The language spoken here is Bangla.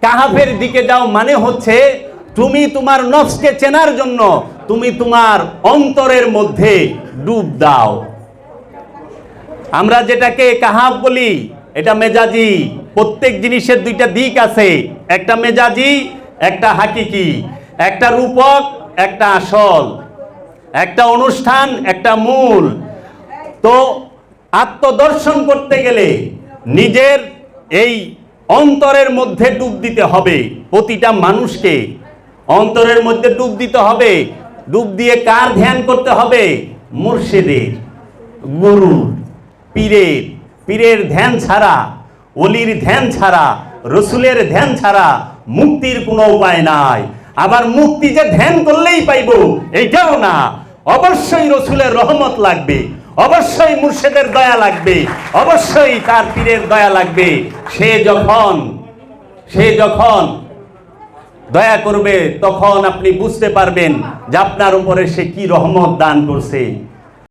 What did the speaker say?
কাহাফের দিকে যাও মানে হচ্ছে তুমি তোমার নফসকে চেনার জন্য তুমি তোমার অন্তরের মধ্যে ডুব দাও। আমরা যেটাকে কাহাফ বলি এটা মেজাজি। প্রত্যেক জিনিসের দুইটা দিক আছে, একটা মেজাজি একটা হাকিকি, একটা রূপক একটা আসল, একটা অনুষ্ঠান একটা মূল। তো আত্মদর্শন করতে গেলে নিজের এই অন্তরের মধ্যে ডুব দিতে হবে। প্রতিটা মানুষকে অন্তরের মধ্যে ডুব দিতে হবে। ডুব দিয়ে কার ধ্যান করতে হবে? মুর্শিদের, গুরুর, পীরের। পীরের ধ্যান ছাড়া, ওলির ধ্যান ছাড়া, রসুলের ধ্যান ছাড়া মুক্তির কোনো উপায় নাই। আবার মুক্তি যে ধ্যান করলেই পাইব এইটাও না, অবশ্যই রসুলের রহমত লাগবে, অবশ্যই মুর্শিদের দয়া লাগবে, অবশ্যই তার পীরের দয়া লাগবে। সে যখন দয়া করবে তখন আপনি বুঝতে পারবেন যে আপনার উপরে সে কি রহমত দান করছে।